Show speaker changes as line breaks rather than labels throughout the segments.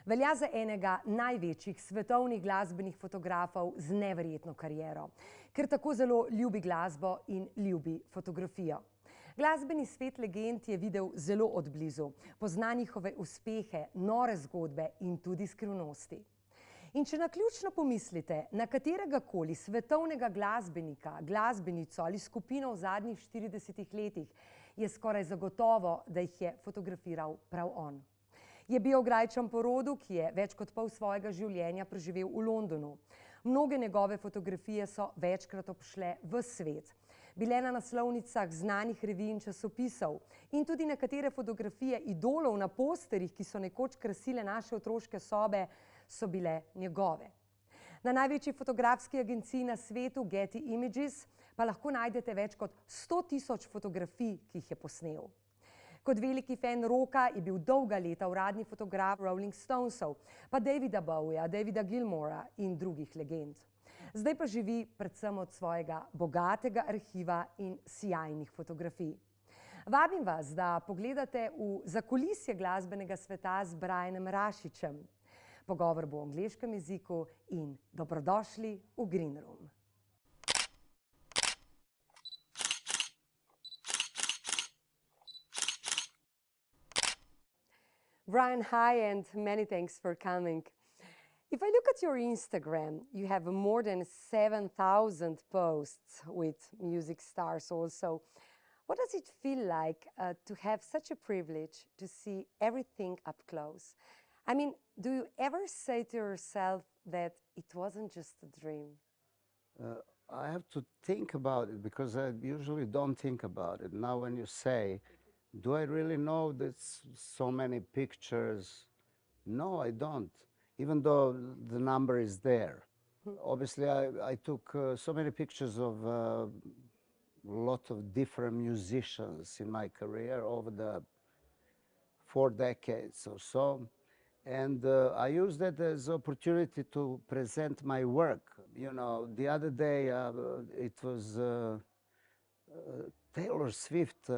Velja za enega največjih svetovnih glasbenih fotografov z neverjetno kariero, ker tako zelo ljubi glasbo in ljubi fotografijo. Glasbeni svet legend je videl zelo od blizu, pozna njihove uspehe, nore zgodbe in tudi skrivnosti. In če naključno pomislite, na katerega koli svetovnega glasbenika, glasbenico ali skupino v zadnjih 40 letih, je skoraj zagotovo, da jih je fotografiral prav on. Je Beograjčan po rodu, ki je več kot pol svojega življenja preživel v Londonu. Mnoge njegove fotografije so večkrat obšle v svet. Bile na naslovnicah znanih revij in časopisov in tudi nekatere fotografije idolov na posterjih, ki so nekoč krasile naše otroške sobe, so bile njegove. Na največji fotografski agenciji na svetu, Getty Images, pa lahko najdete več kot 100 000 fotografij, ki jih je posnel. Kot veliki fan roka je bil dolga leta uradni fotograf Rolling Stonesov, pa Davida Bowieja, Davida Gilmora in drugih legend. Zdaj pa živi predvsem od svojega bogatega arhiva in sijajnih fotografij. Vabim vas, da pogledate v zakulisje glasbenega sveta z Brianom Rašičem. Pogovor bo v angleškem jeziku in dobrodošli v Greenroom. Brian, hi, and many thanks for coming. If I look at your Instagram, you have more than 7,000 posts with music stars also. What does it feel like to have such a privilege to see everything up close? I mean, do you ever say to yourself that it wasn't just a dream?
I have to think about it because I usually don't think about it. Now when you say, do I really know there's so many pictures? No, I don't, even though the number is there. Obviously, I took so many pictures of a lot of different musicians in my career over the 4 decades or so. And I used that as an opportunity to present my work. You know, the other day it was Taylor Swift.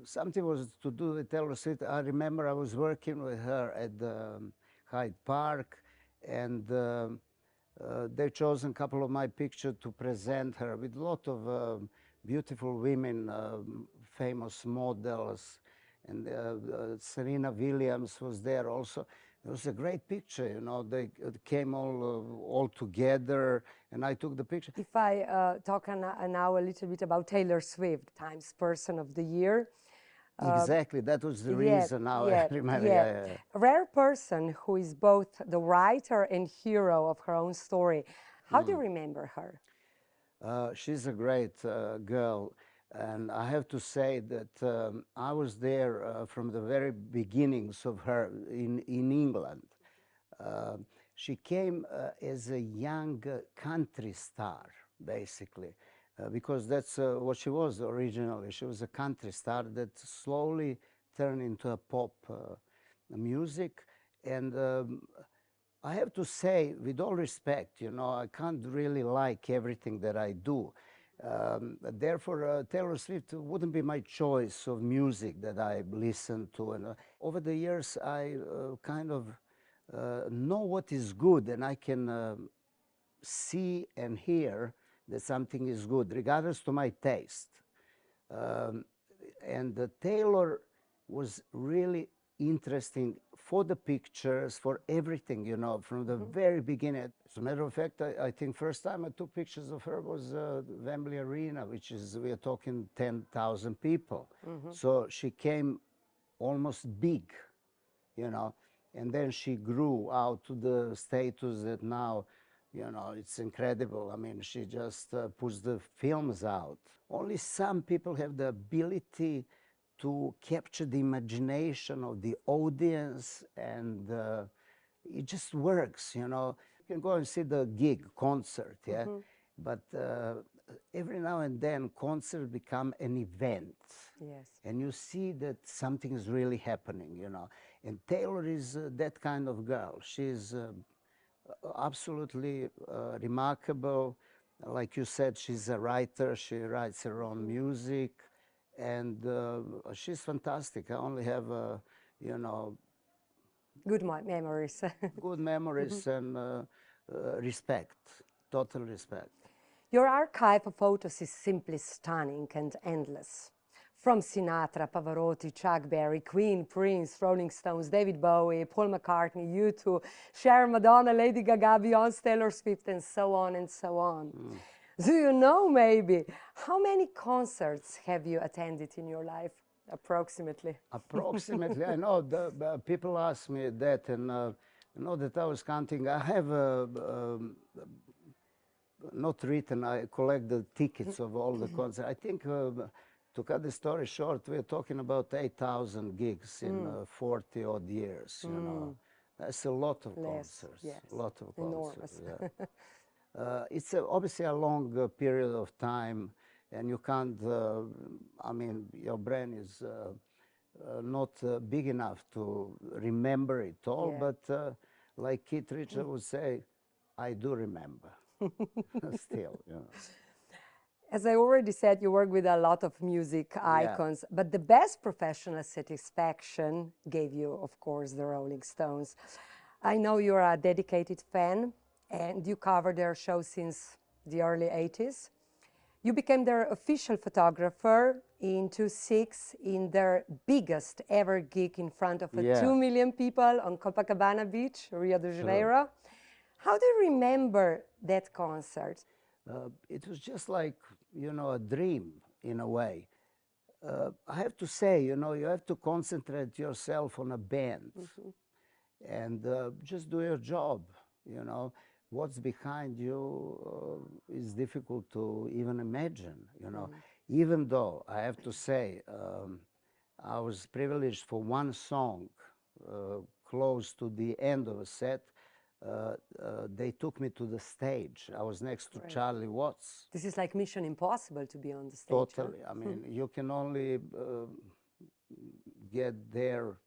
Something was to do with Taylor Swift. I remember I was working with her at Hyde Park, and they've chosen a couple of my pictures to present her with a lot of beautiful women, famous models, and Serena Williams was there also. It was a great picture, you know, they came all together, and I took the picture.
If I talk now a little bit about Taylor Swift, Times Person of the Year.
Exactly, that was the reason now I remember.
Yeah. A rare person who is both the writer and hero of her own story. How do you remember her?
She's a great girl. And I have to say that I was there from the very beginnings of her in England. She came as a young country star, basically, because that's what she was originally. She was a country star that slowly turned into a pop music. And I have to say, with all respect, you know, I can't really like everything that I do. Therefore, Taylor Swift wouldn't be my choice of music that I listen to. And over the years, I kind of know what is good, and I can see and hear that something is good, regardless to my taste. And Taylor was really interesting for the pictures, for everything, you know, from the very beginning. As a matter of fact, I think first time I took pictures of her was Wembley Arena, which is, we are talking 10,000 people. So she came almost big, you know, and then she grew out to the status that now, you know, it's incredible. I mean, she just puts the films out. Only some people have the ability to capture the imagination of the audience, and it just works, you know. You can go and see the gig, concert, yeah? But every now and then, concerts become an event.
Yes.
And you see that something is really happening, you know. And Taylor is that kind of girl. She's absolutely remarkable. Like you said, she's a writer. She writes her own music. And she's fantastic. I only have, you know,
Good memories.
Good memories and respect, total respect.
Your archive of photos is simply stunning and endless. From Sinatra, Pavarotti, Chuck Berry, Queen, Prince, Rolling Stones, David Bowie, Paul McCartney, U2, Cher, Madonna, Lady Gaga, Beyonce, Taylor Swift, and so on and so on. Do you know, maybe, how many concerts have you attended in your life, approximately?
Approximately, I know, people ask me that, and you know that I was counting. I have not written, I collect the tickets of all the concerts. I think, to cut the story short, we're talking about 8,000 gigs in 40 odd years, you know. That's a lot of concerts,
yes.
a lot of concerts.
Enormous.
Yeah. It's obviously a long period of time, and you can't, I mean, your brain is not big enough to remember it all, but like Keith Richards would say, I do remember. Still, you know.
As I already said, you work with a lot of music icons, but the best professional satisfaction gave you, of course, the Rolling Stones. I know you're a dedicated fan, and you covered their show since the early 80s. You became their official photographer in 2006 in their biggest ever gig in front of 2 million people on Copacabana Beach, Rio de Janeiro. How do you remember that concert?
It was just like, you know, a dream in a way. I have to say, you know, you have to concentrate yourself on a band and just do your job, you know. What's behind you is difficult to even imagine, you know. Even though, I have to say, I was privileged for one song close to the end of a set. They took me to the stage. I was next to Charlie Watts.
This is like Mission Impossible to be on the stage.
Totally. I mean, you can only get there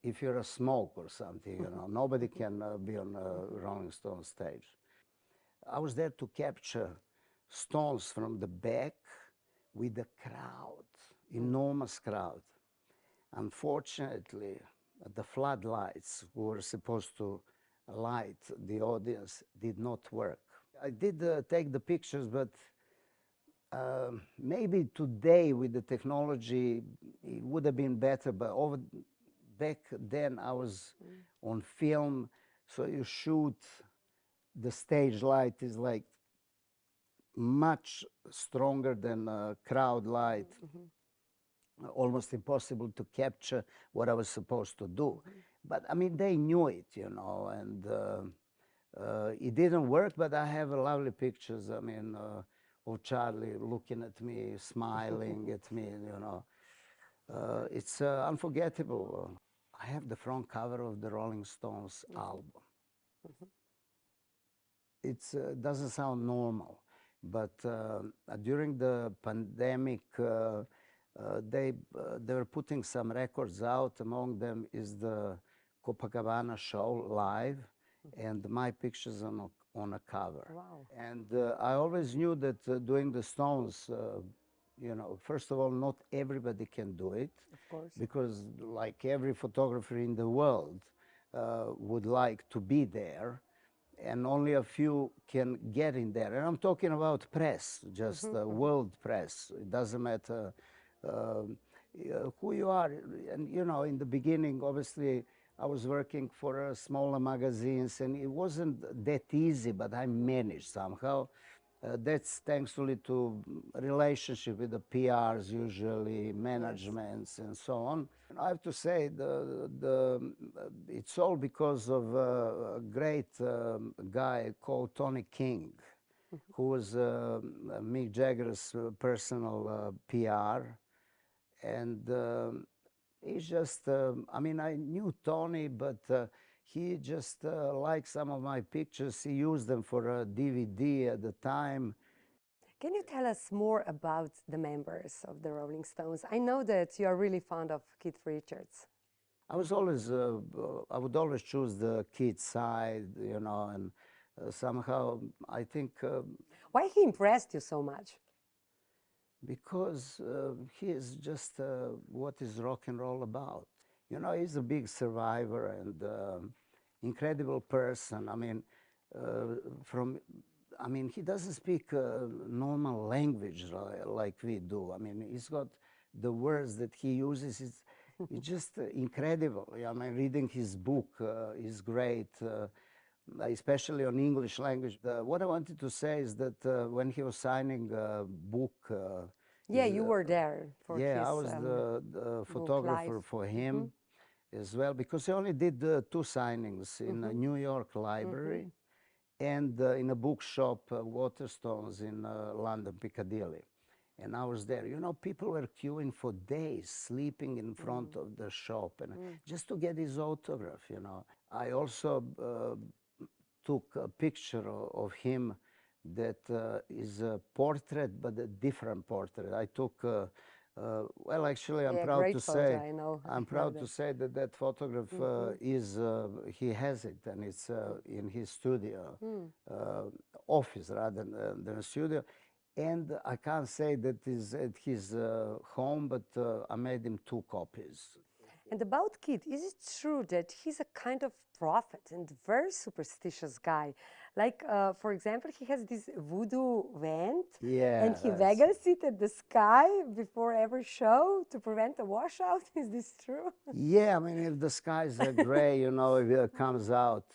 if you're a smoke or something, you know. Nobody can be on a Rolling Stone stage. I was there to capture Stones from the back with the crowd, enormous crowd. Unfortunately, the floodlights who were supposed to light the audience did not work. I did take the pictures, but maybe today with the technology it would have been better, but back then I was on film, so you shoot, the stage light is like much stronger than crowd light. Almost impossible to capture what I was supposed to do. But I mean, they knew it, you know, and it didn't work, but I have lovely pictures, I mean, of Charlie looking at me, smiling at me, you know. It's unforgettable. I have the front cover of the Rolling Stones album. It doesn't sound normal, but during the pandemic, they were putting some records out. Among them is the Copacabana show live, and my pictures on a cover.
Wow.
And I always knew that doing the Stones, you know, first of all, not everybody can do it.
Of course.
Because like every photographer in the world would like to be there, and only a few can get in there. And I'm talking about press, just world press. It doesn't matter who you are. And, you know, in the beginning, obviously, I was working for smaller magazines, and it wasn't that easy, but I managed somehow. That's thankfully to relationship with the PRs, usually managements, and so on. I have to say, it's all because of a great guy called Tony King, who was Mick Jagger's personal PR. And he's just, I mean, I knew Tony, but he just liked some of my pictures. He used them for a DVD at the time.
Can you tell us more about the members of the Rolling Stones? I know that you are really fond of Keith Richards.
I was always, I would always choose the Keith side, you know, and somehow I think...
Why he impressed you so much?
Because he is just what is rock and roll about. You know, he's a big survivor and incredible person. I mean, he doesn't speak normal language like we do. I mean, he's got the words that he uses. It's just incredible. I mean, reading his book is great, especially on English language. What I wanted to say is that when he was signing a book,
yeah, you were there for his
I was the photographer for him as well, because he only did 2 signings in a New York library and in a bookshop, Waterstones in London, Piccadilly. And I was there. You know, people were queuing for days, sleeping in front of the shop, and just to get his autograph, you know. I also took a picture of him that is a portrait, but a different portrait. I took, well, actually, I'm proud to say, I'm proud to say that that photograph is, he has it, and it's in his studio, office rather than a studio. And I can't say that is at his home, but I made him 2 copies.
And about Keith, is it true that he's a kind of prophet and very superstitious guy? Like, for example, he has this voodoo vent, and he waggles it at the sky before every show to prevent a washout. Is this true?
Yeah, I mean, if the skies are gray, you know, if it comes out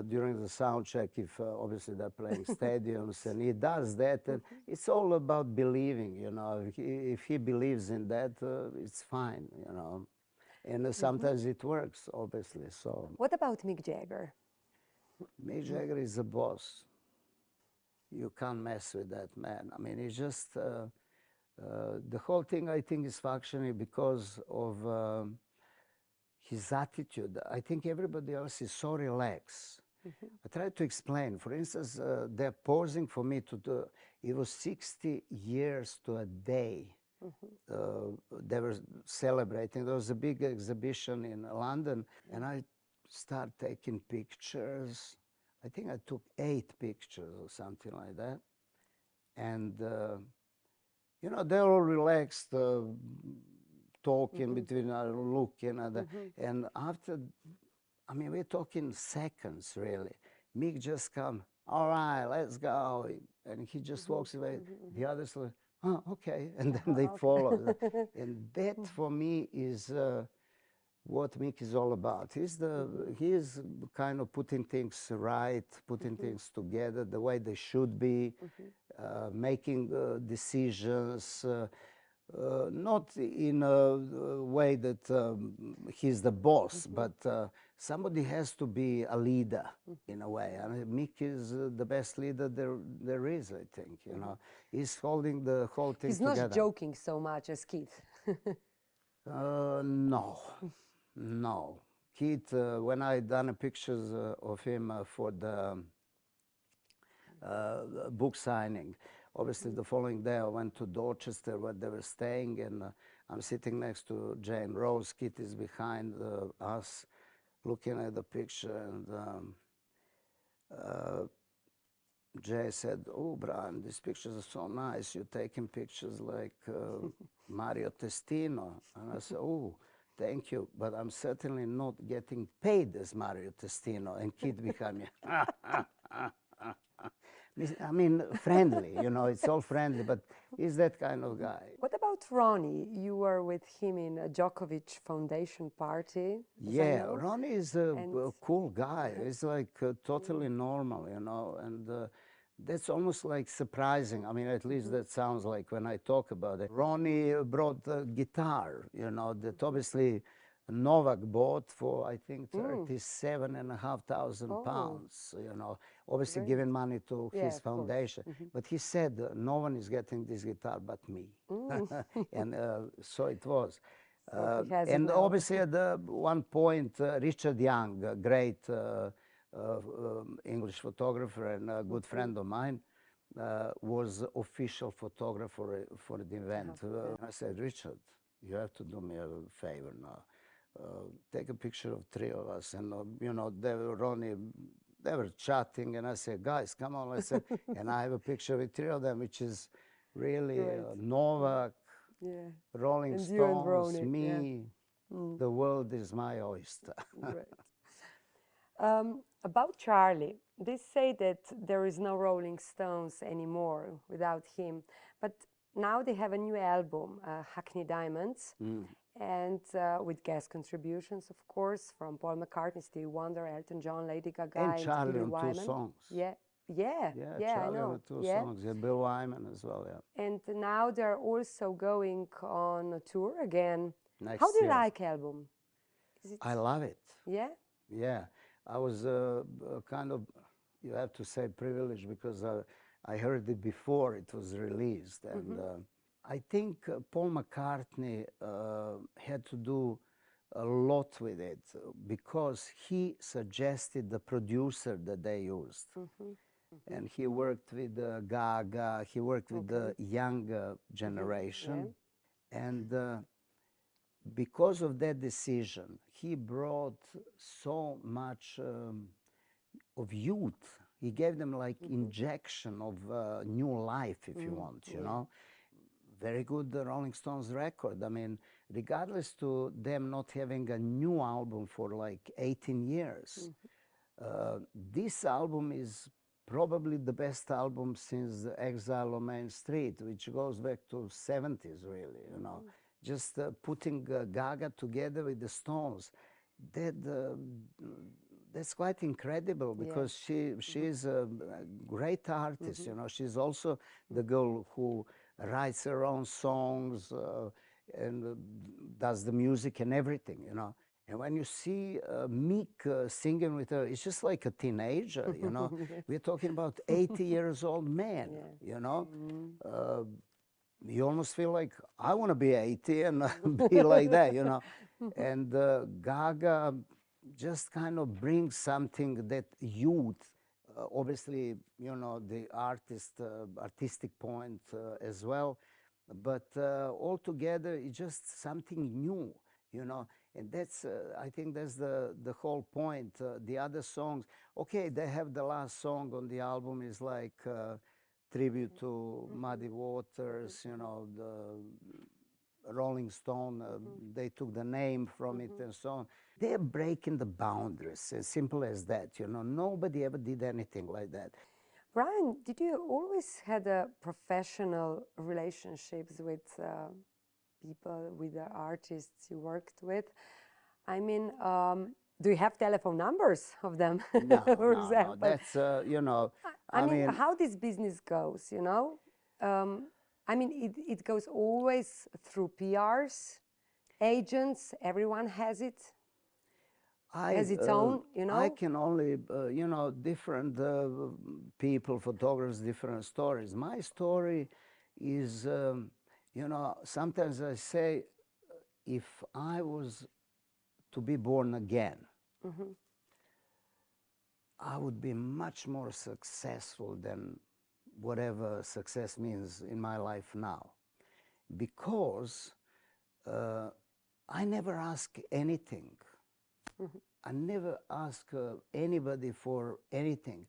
during the sound check, if obviously they're playing stadiums, and he does that, and it's all about believing, you know. If he believes in that, it's fine, you know. And sometimes it works, obviously, so.
What about Mick Jagger?
Mick Jagger is a boss. You can't mess with that man. I mean, he's just, the whole thing, I think, is functioning because of his attitude. I think everybody else is so relaxed. I try to explain. For instance, they're posing for me to do, it was 60 years to a day. They were celebrating. There was a big exhibition in London, and I start taking pictures. I think I took 8 pictures or something like that. And, you know, they're all relaxed, talking between, looking at that. And after, I mean, we're talking seconds, really. Mick just come, all right, let's go. And he just walks away. The others like, oh, okay. And then they follow. And that, for me, is what Mick is all about. He is kind of putting things right, putting things together the way they should be, making decisions, not in a way that he's the boss, but somebody has to be a leader in a way. I mean, Mick is the best leader there is, I think. You know, he's holding the whole thing together.
He's not joking so much as Keith.
No. No. Keith, when I done pictures of him for the book signing, obviously the following day I went to Dorchester where they were staying, and I'm sitting next to Jane Rose. Keith is behind us looking at the picture, and Jay said, oh, Brian, these pictures are so nice. You're taking pictures like Mario Testino. And I said, oh, thank you, but I'm certainly not getting paid as Mario Testino. And Keith behind me, I mean, friendly, you know, it's all friendly, but he's that kind of guy.
What about Ronnie? You were with him in a Djokovic Foundation party.
Yeah, Ronnie is a cool guy. He's like totally normal, you know, and that's almost like surprising. I mean, at least that sounds like when I talk about it. Ronnie brought a guitar, you know, that obviously Novak bought for, I think, 37,500 pounds, you know, obviously giving money to his foundation. But he said, no one is getting this guitar but me. And so it was. And obviously at one point, Richard Young, a great English photographer and a good friend of mine, was official photographer for the event. I said, Richard, you have to do me a favor now. Take a picture of 3 of us. And, you know, they were chatting, and I said, guys, come on. I said, and I have a picture with 3 of them, which is really Novak, Rolling Stones, me, The world is my oyster.
Great. About Charlie, they say that there is no Rolling Stones anymore without him, but now they have a new album, Hackney Diamonds, and with guest contributions, of course, from Paul McCartney, Stevie Wonder, Elton John, Lady Gaga,
And Charlie
Billy
on
Wyman.
2 songs.
Yeah, I
Charlie
know.
on 2 songs. Yeah, Bill Wyman as well, yeah.
And now they're also going on a tour again.
Next
How do you
year.
like album?
I love it.
Yeah?
Yeah, I was kind of, you have to say, privileged, because I heard it before it was released. And I think Paul McCartney had to do a lot with it, because he suggested the producer that they used. And he worked with Gaga, he worked with the younger generation. And because of that decision, he brought so much of youth. He gave them like injection of new life, if you want, you know. Very good Rolling Stones record. I mean, regardless to them not having a new album for like 18 years, this album is probably the best album since Exile on Main Street, which goes back to 70s, really, you know. Just putting Gaga together with the Stones, that's quite incredible, because she's a great artist, you know. She's also the girl who writes her own songs and does the music and everything, you know. And when you see Mick singing with her, it's just like a teenager, you know. We're talking about 80 years old man, you know. You almost feel like, I want to be 80 and be like that, you know. And Gaga just kind of brings something that youth, obviously, you know, the artistic point as well, but altogether it's just something new, you know. And that's, I think that's the whole point. The other songs, okay, they have the last song on the album is like tribute to Muddy Waters, you know, the Rolling Stone, they took the name from it and so on. They're breaking the boundaries, as simple as that, you know. Nobody ever did anything like that.
Brian, did you always had a professional relationships with people, with the artists you worked with? I mean, do you have telephone numbers of them, for example?
No, that's, you know,
I mean, how this business goes, you know? I mean, it goes always through PRs, agents, everyone has it. Has its own, you know?
I can only, you know, different people, photographers, different stories. My story is, you know, sometimes I say, if I was to be born again, I would be much more successful than whatever success means in my life now. Because I never ask anything. I never ask anybody for anything.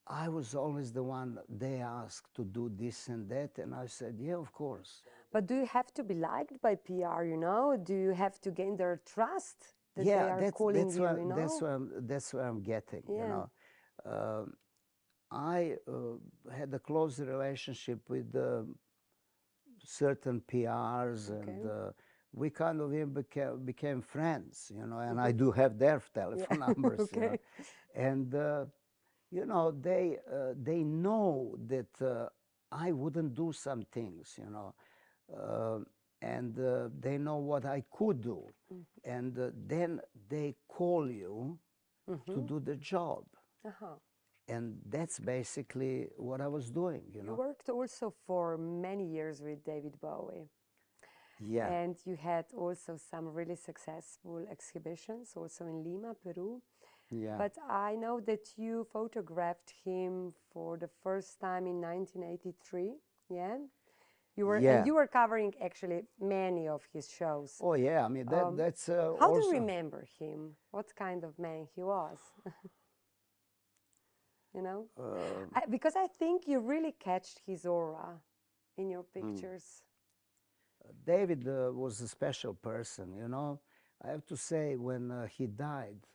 I was always the one they asked to do this and that, and I said, yeah, of course.
But do you have to be liked by PR, you know? Do you have to gain their trust that they are calling you, you know?
That's what I'm getting, you know. I had a close relationship with certain PRs, and we kind of even became friends, you know, and I do have their telephone numbers, you know. And, you know, they know that I wouldn't do some things, you know, and they know what I could do. And then they call you to do the job. And that's basically what I was doing, you know.
You worked also for many years with David Bowie.
Yeah.
And you had also some really successful exhibitions, also in Lima, Peru.
Yeah.
But I know that you photographed him for the first time in 1983, yeah? And you were covering actually many of his shows.
Oh, yeah, I mean, that's
How do you remember him? What kind of man he was? You know? Because I think you really catched his aura in your pictures.
David was a special person, you know. I have to say, when he died,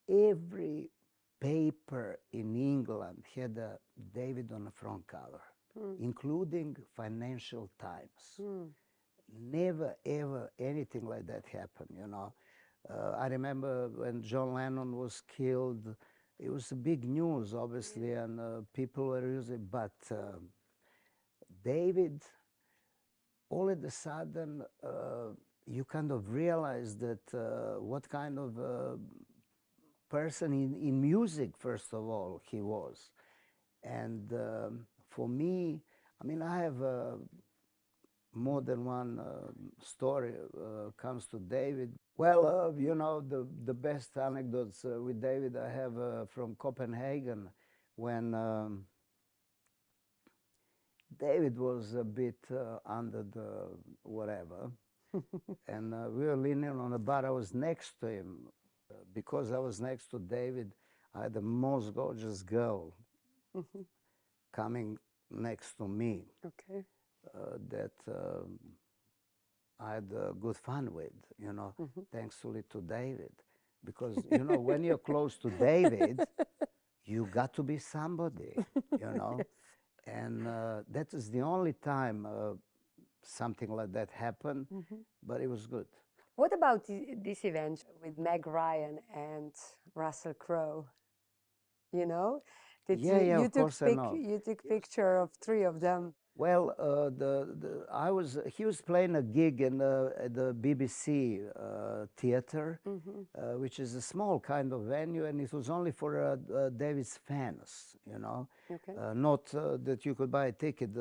every paper in England had a David on the front cover, including Financial Times. Never, ever anything like that happened, you know. I remember when John Lennon was killed, it was a big news, obviously, and people were using, but David, all of a sudden, you kind of realize that what kind of person in music, first of all, he was. And for me, I mean, I have more than one story comes to David. Well, you know, the best anecdotes with David I have from Copenhagen, when David was a bit under the whatever, and we were leaning on a bar. I was next to him. Because I was next to David, I had the most gorgeous girl coming next to me. Okay. That I had good fun with, you know, thanks to David. Because, you know, when you're close to David, you got to be somebody, you know. And that is the only time something like that happened, but it was good.
What about this event with Meg Ryan and Russell Crowe? You know,
you
took picture of three of them.
Well, he was playing a gig in the BBC theater, which is a small kind of venue, and it was only for David's fans, you know. Okay. Not that you could buy a ticket.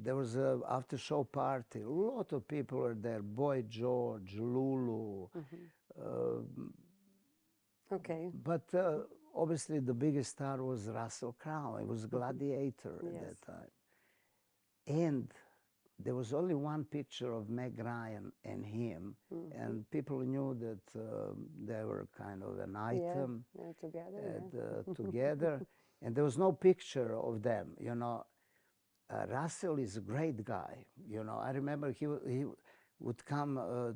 There was an after-show party. A lot of people were there. Boy George, Lulu. Okay. But obviously the biggest star was Russell Crowe. He was Gladiator at that time. And there was only one picture of Meg Ryan and him, and people knew that they were kind of an item together. And there was no picture of them, you know. Russell is a great guy, you know. I remember he would come,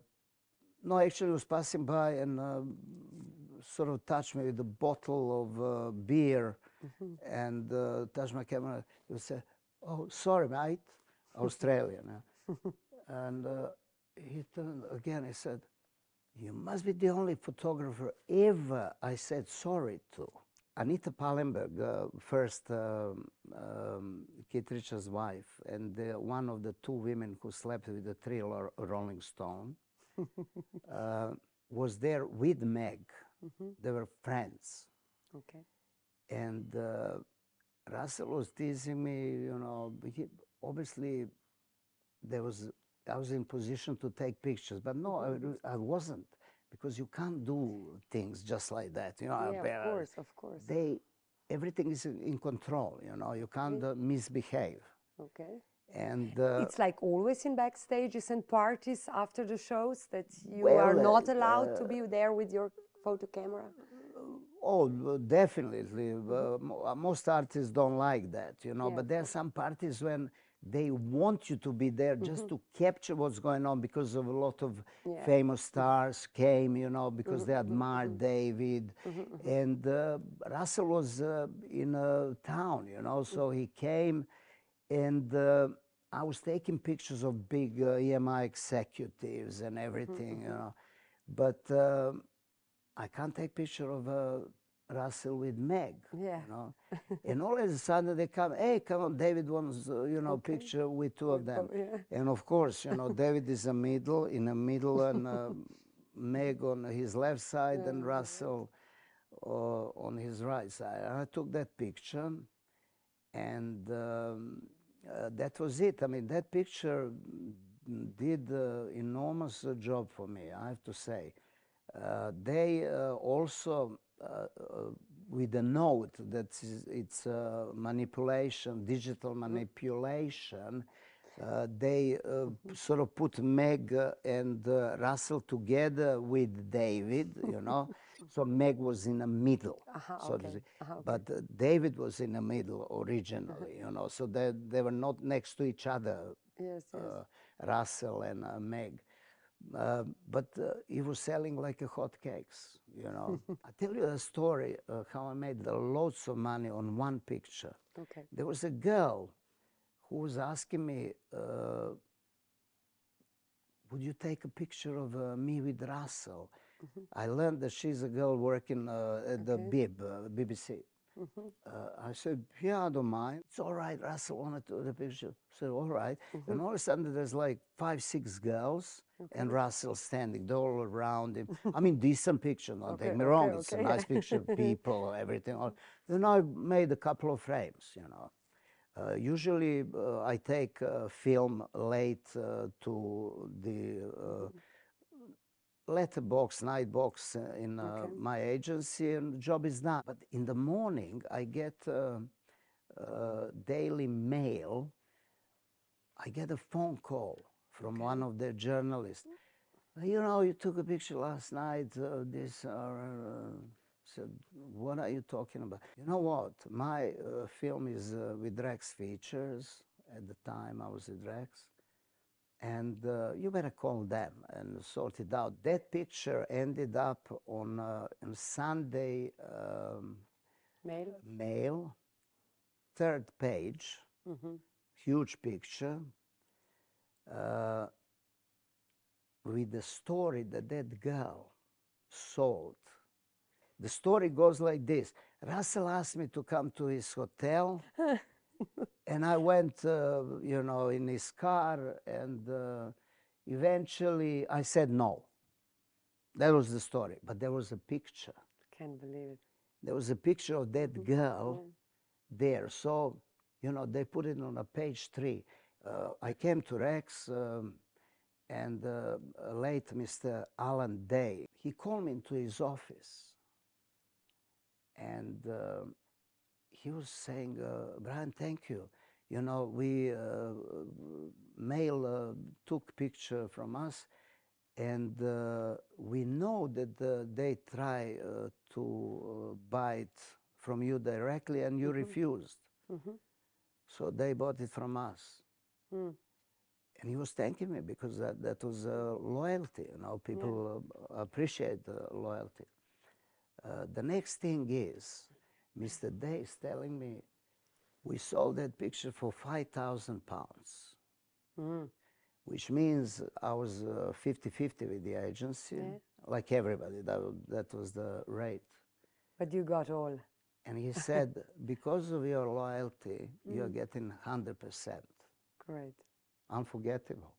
no, actually he was passing by and sort of touched me with a bottle of beer and touched my camera. He would say, "Oh, sorry, mate," Australian. And he turned again, he said, "You must be the only photographer ever I said sorry to." Anita Pallenberg, first Keith Richards' wife, and one of the two women who slept with the three Rolling Stone, was there with Meg. They were friends. Okay. And Russell was teasing me, you know. Obviously, I was in position to take pictures, but no, I wasn't, because you can't do things just like that, you know.
Yeah, of course.
Everything is in control, you know. You can't misbehave. Okay. And
it's like always in backstages and parties after the shows that you are not allowed to be there with your photo camera.
Oh, definitely. Most artists don't like that, you know, but there are some parties when they want you to be there just to capture what's going on, because of a lot of famous stars came, you know, because they admired David. And Russell was in a town, you know, so he came, and I was taking pictures of big EMI executives and everything, you know, but I can't take picture of Russell with Meg, you know. And all of a sudden they come, "Hey, come on, David wants, you know, picture with two of them." And of course, you know, David is in the middle, and Meg on his left side, and Russell on his right side. And I took that picture, and that was it. I mean, that picture did enormous job for me, I have to say. They also, with a note that it's manipulation, digital manipulation, they sort of put Meg and Russell together with David, you know. So Meg was in the middle, so to say. But David was in the middle originally, you know, so they were not next to each other. Russell and Meg. But he was selling like a hotcakes, you know. I tell you a story how I made loads of money on one picture.
Okay.
There was a girl who was asking me, would you take a picture of me with Russell? I learned that she's a girl working at the BBC. I said, yeah, I don't mind. It's all right, Russell wanted to do the picture. I said, all right. And all of a sudden there's like 5, 6 girls and Russell standing, they're all around him. I mean, decent picture, don't take me wrong. It's a nice picture of people, everything. Then I made a couple of frames, you know. Usually I take film late to the letterbox, night box in my agency, and the job is done. But in the morning, I get Daily Mail. I get a phone call from one of the journalists. You know, you took a picture last night. Said, what are you talking about? You know what? My film is with Rex Features. At the time, I was with Rex. And you better call them and sort it out. That picture ended up on Sunday Mail, 3rd page, huge picture, with the story that that girl sold. The story goes like this. Russell asked me to come to his hotel. And I went, you know, in his car, and eventually I said no. That was the story. But there was a picture.
Can't believe it.
There was a picture of that girl there. So, you know, they put it on a page 3. I came to Rex, and late Mr. Alan Day, he called me into his office. And he was saying, Brian, thank you. You know, Mail took picture from us, and we know that they try to buy it from you directly, and you refused. So they bought it from us. And he was thanking me because that was loyalty. You know, people appreciate loyalty. The next thing is, Mr. Day is telling me, we sold that picture for £5,000, which means I was 50-50 with the agency, like everybody. That was the rate.
But you got all.
And he said, because of your loyalty, you're getting 100%.
Great.
Unforgettable.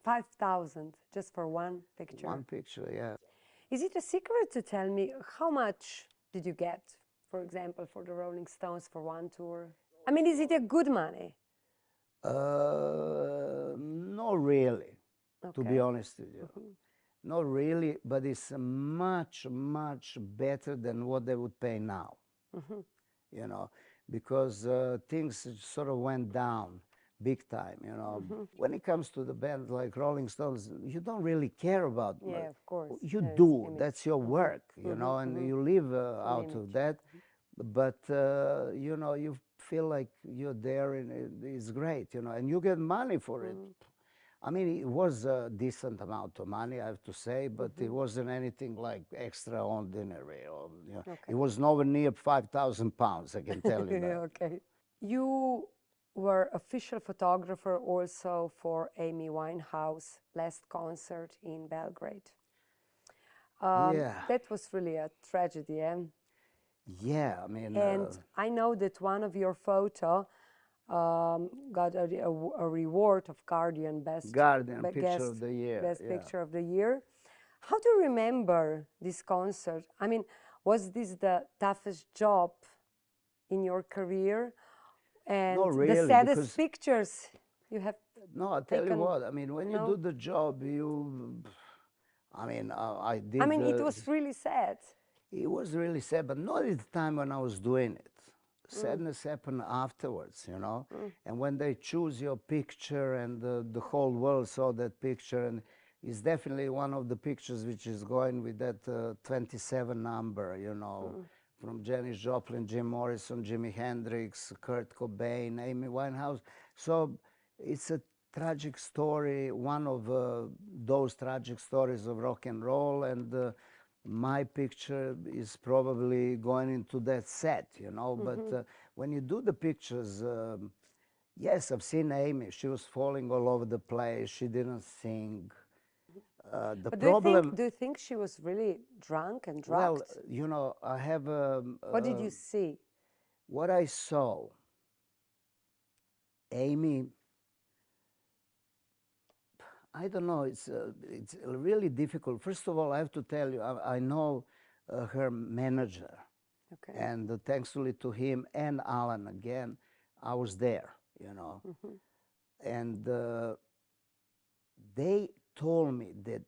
5,000 just for one picture?
One picture, yeah.
Is it a secret to tell me how much did you get, for example, for the Rolling Stones for one tour? I mean, is it a good money?
Not really, to be honest with you. Not really, but it's much, much better than what they would pay now. You know, because things sort of went down big time, you know. When it comes to the band like Rolling Stones, you don't really care about it.
Yeah, of course.
You do. Image. That's your work, you know, and you live out of that. But, you know, you feel like you're there and it's great, you know, and you get money for it. I mean, it was a decent amount of money, I have to say, but it wasn't anything like extraordinary. Or, you know, it was nowhere near £5,000, I can tell you that.
Okay. You were official photographer also for Amy Winehouse last concert in Belgrade. That was really a tragedy, eh?
Yeah, I mean...
And I know that one of your photo got a reward of Guardian Best
Picture of the Year.
Best Picture of the Year. How do you remember this concert? I mean, was this the toughest job in your career? And
not really,
the saddest pictures you have
No, I'll tell you what, I mean, when you do the job, I mean, I did...
I mean, it was really sad.
It was really sad, but not at the time when I was doing it. Sadness happened afterwards, you know. And when they choose your picture and the whole world saw that picture, and it's definitely one of the pictures which is going with that 27 number, you know, from Janis Joplin, Jim Morrison, Jimi Hendrix, Kurt Cobain, Amy Winehouse. So it's a tragic story, one of those tragic stories of rock and roll, and my picture is probably going into that set, you know. But when you do the pictures, yes, I've seen Amy. She was falling all over the place. She didn't sing. The
But
problem.
do you think she was really drunk and
Well,
drugged?
you know, I have.
What did you see?
What I saw, Amy. I don't know. It's really difficult. First of all, I have to tell you, I know her manager,
Okay.
and thankfully to him and Alan again, I was there. You know, and they told me that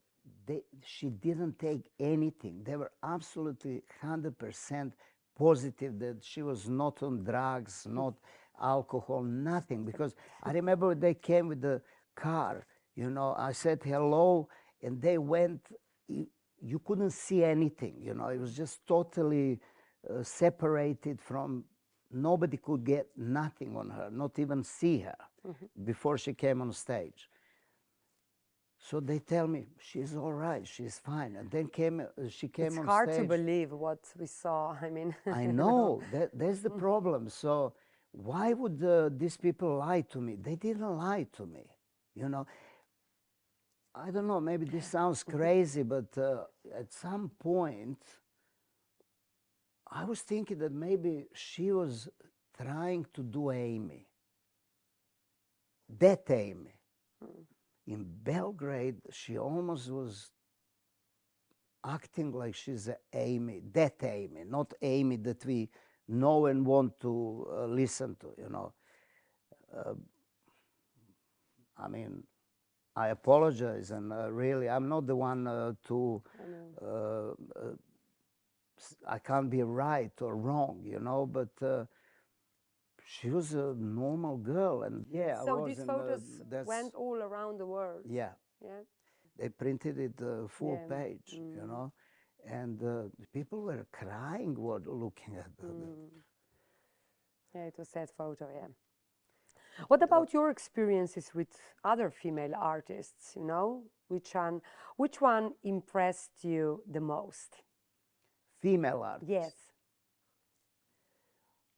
she didn't take anything. They were absolutely 100% positive that she was not on drugs, not alcohol, nothing. Because I remember when they came with the car, you know, I said hello, and they went, you couldn't see anything, you know, it was just totally separated from, nobody could get nothing on her, not even see her before she came on stage. So they tell me, she's all right, she's fine. And then she came on stage.
It's hard to believe what we saw, I mean.
I know, that's the problem. So why would these people lie to me? They didn't lie to me, you know. I don't know, maybe this sounds crazy, but at some point, I was thinking that maybe she was trying to do Amy. That Amy. In Belgrade, she almost was acting like she's a Amy, that Amy, not Amy that we know and want to listen to, you know. I mean, I apologize, and really, I'm not the one I can't be right or wrong, you know, but she was a normal girl, and yeah.
So these photos went all around the world.
Yeah.
Yeah.
They printed it full page, you know, and people were crying while looking at them.
Yeah, it was a sad photo, yeah. What about your experiences with other female artists, you know? Which one impressed you the most?
Female artists?
Yes.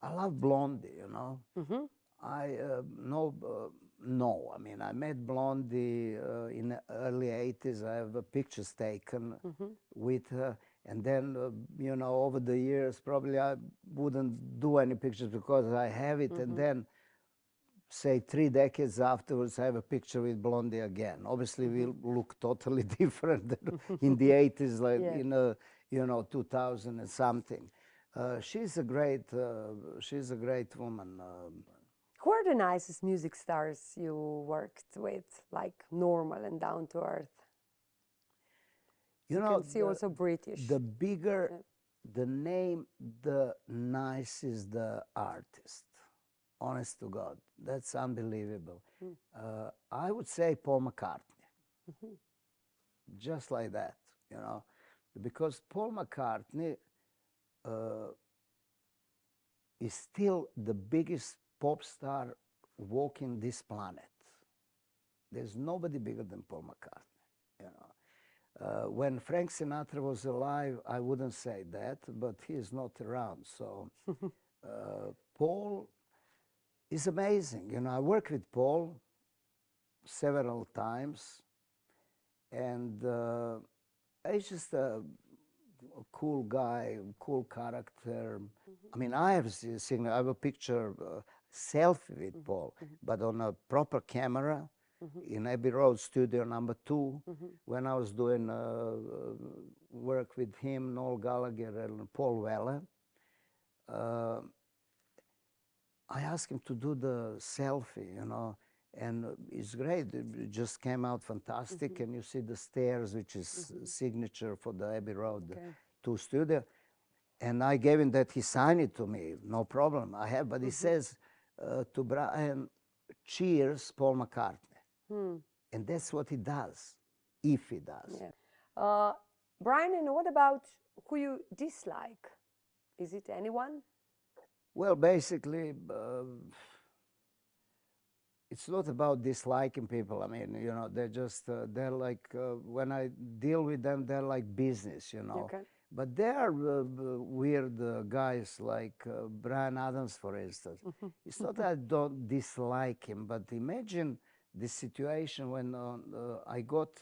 I love Blondie, you know. I no, I mean, I met Blondie in the early 80s. I have pictures taken with her. And then, you know, over the years, probably I wouldn't do any pictures because I have it. And then, say, 3 decades afterwards, I have a picture with Blondie again. Obviously, we look totally different than in the 80s, like in, you know, 2000 and something. She's a great woman.
Who are the nicest music stars you worked with, like normal and down to earth?
You know,
can see also British.
The bigger the name, the nicest the artist. Honest to God, that's unbelievable. I would say Paul McCartney, just like that, you know, because Paul McCartney is still the biggest pop star walking this planet. There's nobody bigger than Paul McCartney, you know. When Frank Sinatra was alive, I wouldn't say that, but he is not around. So Paul is amazing. You know, I worked with Paul several times, and he's just a cool guy, cool character. I mean, I have seen, I have a picture, selfie with Paul, but on a proper camera in Abbey Road Studio #2, when I was doing work with him, Noel Gallagher and Paul Weller. I asked him to do the selfie, you know, and it's great. It just came out fantastic, and you see the stairs, which is signature for the Abbey Road 2 studio. And I gave him that, he signed it to me, no problem. I have, but he says to Brian, cheers, Paul McCartney. And that's what he does, if he does.
Yeah. Brian, and what about who you dislike? Is it anyone?
Well, basically, it's not about disliking people. I mean, you know, they're just, they're like, when I deal with them, they're like business, you know.
Okay.
But there are weird guys like Brian Adams, for instance. It's not that I don't dislike him, but imagine the situation when I got,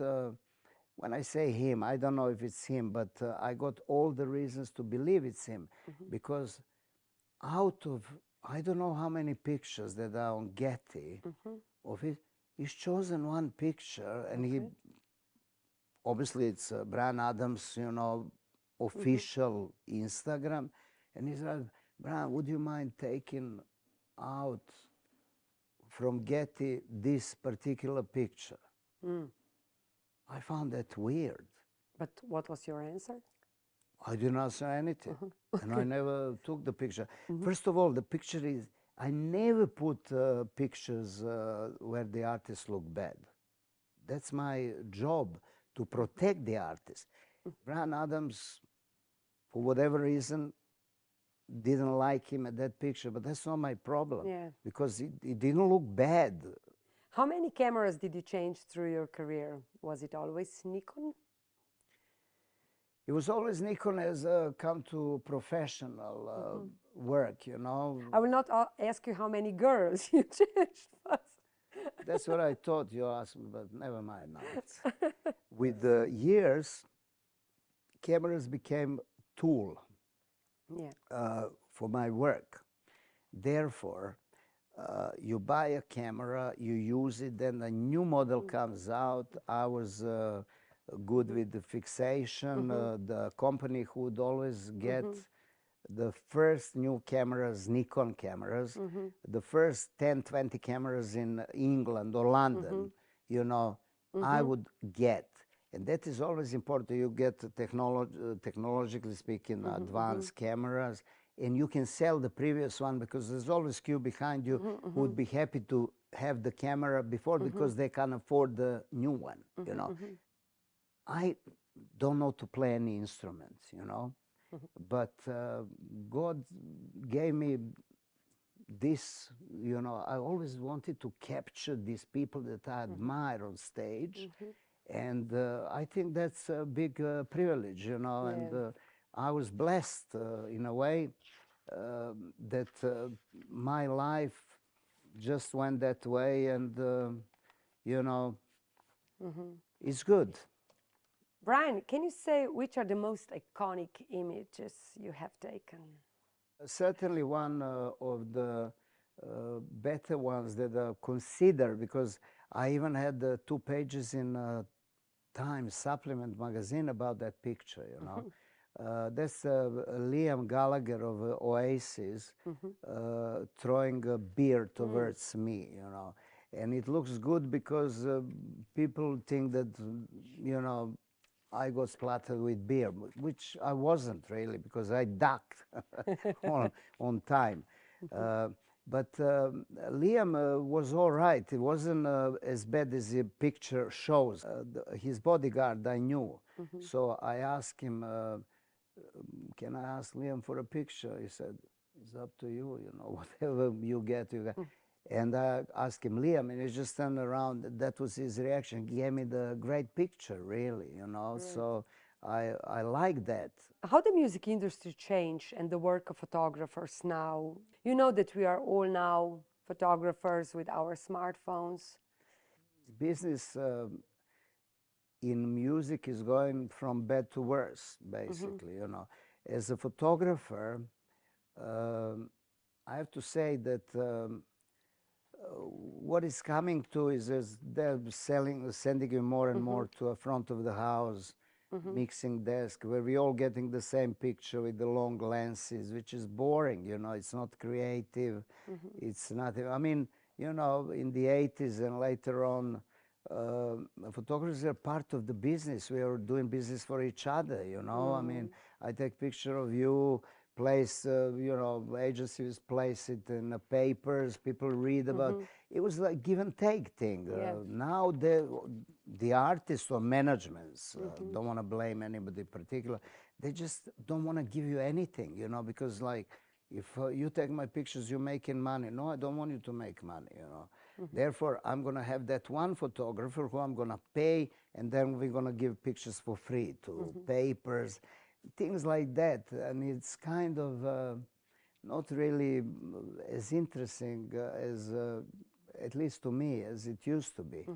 when I say him, I don't know if it's him, but I got all the reasons to believe it's him. Because out of, I don't know how many pictures that are on Getty of it, he's chosen one picture, and he, obviously it's Brian Adams, you know, official Instagram, and he's like, Brian, would you mind taking out from Getty this particular picture? I found that weird.
But what was your answer?
I didn't answer anything, and I never took the picture. First of all, the picture is, I never put pictures where the artists look bad. That's my job, to protect the artist. Brian Adams, for whatever reason, didn't like him at that picture, but that's not my problem, because it didn't look bad.
How many cameras did you change through your career? Was it always Nikon?
It was always Nikon as come to professional work, you know.
I will not ask you how many girls you changed.
That's what I thought you asked me, but never mind now. With the years, cameras became tool for my work. Therefore, you buy a camera, you use it, then a new model comes out. I was good with the fixation. The company who would always get the first new cameras, Nikon cameras, the first 10, 20 cameras in England or London, you know, I would get. And that is always important. You get technologically speaking, advanced cameras, and you can sell the previous one, because there's always queue behind you who would be happy to have the camera before, because they can afford the new one, you know. I don't know to play any instruments, you know, but God gave me this, you know. I always wanted to capture these people that I admire on stage, and I think that's a big privilege, you know, and I was blessed in a way that my life just went that way, and, you know, it's good.
Brian, can you say which are the most iconic images you have taken?
Certainly one of the better ones that are considered, because I even had 2 pages in Time supplement magazine about that picture, you know. That's Liam Gallagher of Oasis throwing a beer towards me, you know. And it looks good because people think that, you know, I got splattered with beer, which I wasn't really, because I ducked on time. But Liam was all right. It wasn't as bad as the picture shows. His bodyguard I knew. So I asked him, can I ask Liam for a picture? He said, it's up to you, you know, whatever you get, you get. And I asked him, Liam, and he just turned around. That was his reaction. He gave me the great picture, really, you know. So I like that.
How the music industry changed and the work of photographers now? You know that we are all now photographers with our smartphones.
Business in music is going from bad to worse, basically, you know. As a photographer, I have to say that what is coming to is they're sending you more and more to a front of the house mixing desk, where we're all getting the same picture with the long lenses, which is boring, you know. It's not creative. It's not, I mean, you know, in the 80s and later on, photographers are part of the business. We are doing business for each other, you know. I mean, I take picture of you, place, you know, agencies place it in the papers, people read about it. It was like give and take thing. Now the artists or managements, don't want to blame anybody in particular, they just don't want to give you anything, you know, because like, if you take my pictures, you're making money. No, I don't want you to make money, you know. Therefore, I'm going to have that one photographer who I'm going to pay, and then we're going to give pictures for free to papers, things like that. And it's kind of not really as interesting as, at least to me, as it used to be.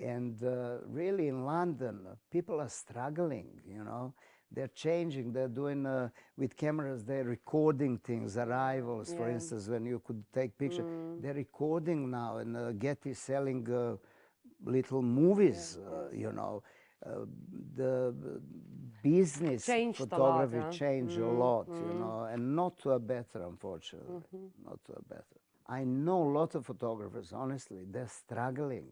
And really in London, people are struggling, you know. They're changing, they're doing, with cameras, they're recording things, arrivals, for instance, when you could take pictures. They're recording now, and Getty selling little movies, you know. The business photography changed a lot, you know, and not to a better, unfortunately, not to a better. I know a lot of photographers, honestly, they're struggling.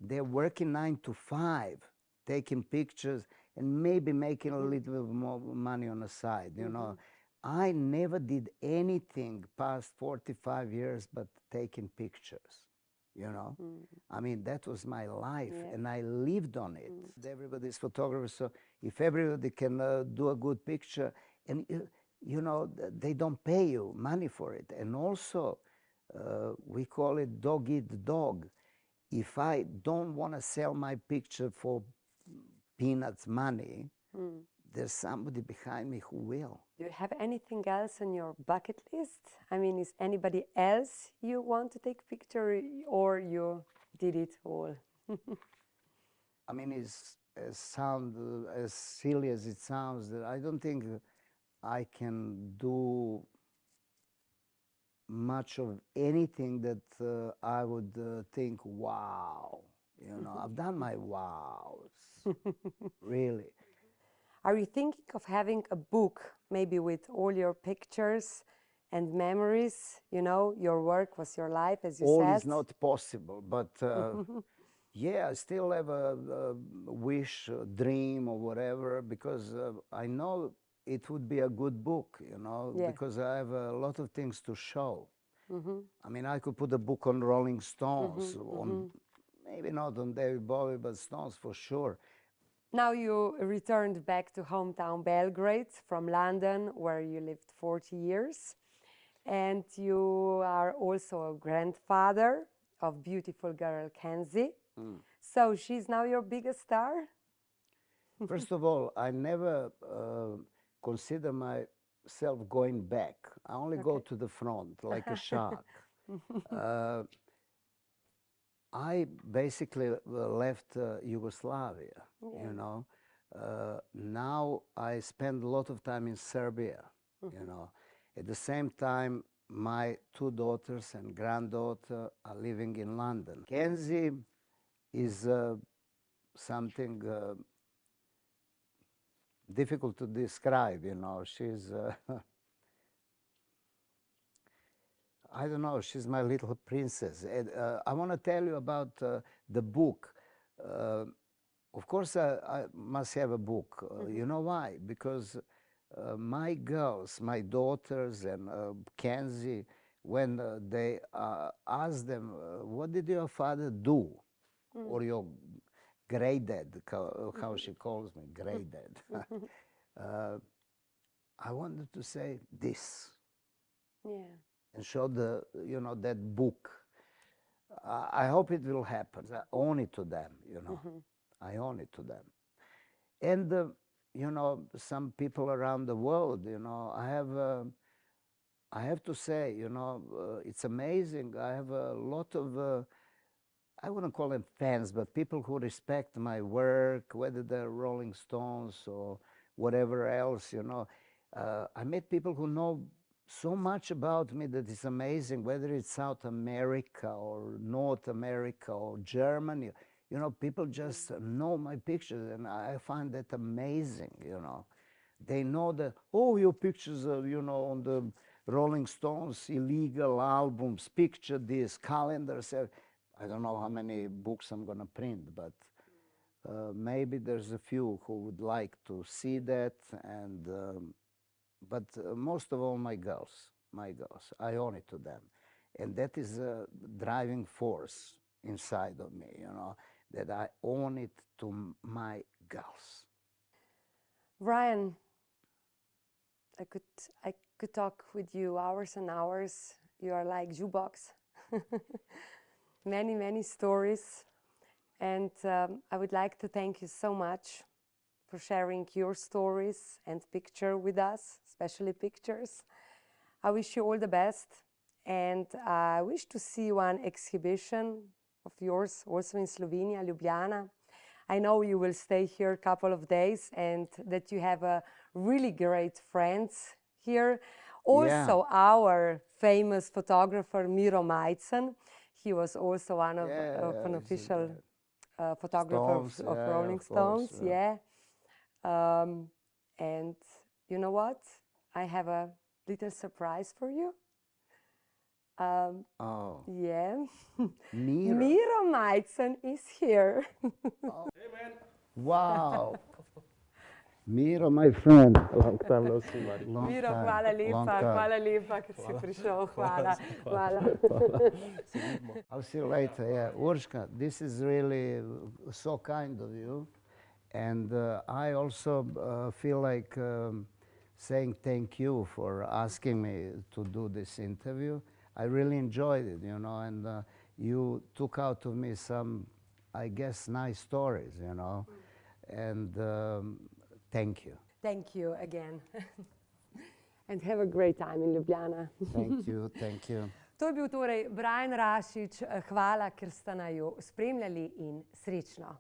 They're working 9 to 5, taking pictures, and maybe making a little bit more money on the side, you know. I never did anything past 45 years but taking pictures, you know. I mean, that was my life, and I lived on it. Everybody's photographer, so if everybody can do a good picture, and, you know, they don't pay you money for it. And also, we call it dog eat dog. If I don't want to sell my picture for peanuts money, there's somebody behind me who will.
Do you have anything else on your bucket list? I mean, is anybody else you want to take picture, or you did it all?
I mean, it's as silly as it sounds, that I don't think I can do much of anything that I would think, wow. You know, I've done my wows, really.
Are you thinking of having a book, maybe with all your pictures and memories? You know, your work was your life, as you said.
All is not possible, but yeah, I still have a wish, a dream, or whatever, because I know it would be a good book, you know, because I have a lot of things to show. I mean, I could put a book on Rolling Stones, on maybe not on David Bowie, but Stones for sure.
Now you returned back to hometown Belgrade from London, where you lived 40 years. And you are also a grandfather of beautiful girl Kenzie. So she's now your biggest star?
First of all, I never consider myself going back. I only go to the front, like a shark. I basically left Yugoslavia, you know. Now I spend a lot of time in Serbia, you know. At the same time, my 2 daughters and granddaughter are living in London. Kenzie is something difficult to describe, you know. She's, I don't know, she's my little princess. And, I want to tell you about the book. Of course, I must have a book. You know why? Because my girls, my daughters and Kenzie, when they ask them, what did your father do? Or your great dad, how she calls me, great dad. I wanted to say this. And show the, you know, that book. I hope it will happen. I own it to them, you know. I own it to them. And, you know, some people around the world, you know, I have to say, you know, it's amazing. I have a lot of, I wouldn't call them fans, but people who respect my work, whether they're Rolling Stones or whatever else, you know. I met people who know so much about me that it's amazing, whether it's South America or North America or Germany. You know, people just know my pictures, and I find that amazing, you know. They know that, oh, your pictures are, you know, on the Rolling Stones, illegal albums, picture this, calendars. I don't know how many books I'm going to print, but maybe there's a few who would like to see that. And but most of all, my girls, I owe it to them. And that is a driving force inside of me, you know, that I owe it to my girls.
Brian, I could talk with you hours and hours. You are like jukebox. many, many stories. And I would like to thank you so much for sharing your stories and picture with us, especially pictures. I wish you all the best. And I wish to see one exhibition of yours also in Slovenia, Ljubljana. I know you will stay here a couple of days and that you have a really great friends here. Also, our famous photographer, Miro Majcen, he was also one of an official photographer of Rolling Stones. Yeah. And you know what? I have a little surprise for you. Yeah. Miro Majcen is here.
Hey, man. Wow. Miro, my friend.
Long time no see, Mari.
Miro, hvala lepa, ker si prišel. Hvala.
I'll see you later. Yeah, Urška, this is really so kind of you. And I also feel like saying thank you for asking me to do this interview. I really enjoyed it, you know, and you took out of me some, I guess, nice stories, you know, and thank you.
Thank you again. And have a great time in Ljubljana.
Thank you, thank you.
To je bil torej Brian Rašić. Hvala, ker ste naju spremljali in srečno.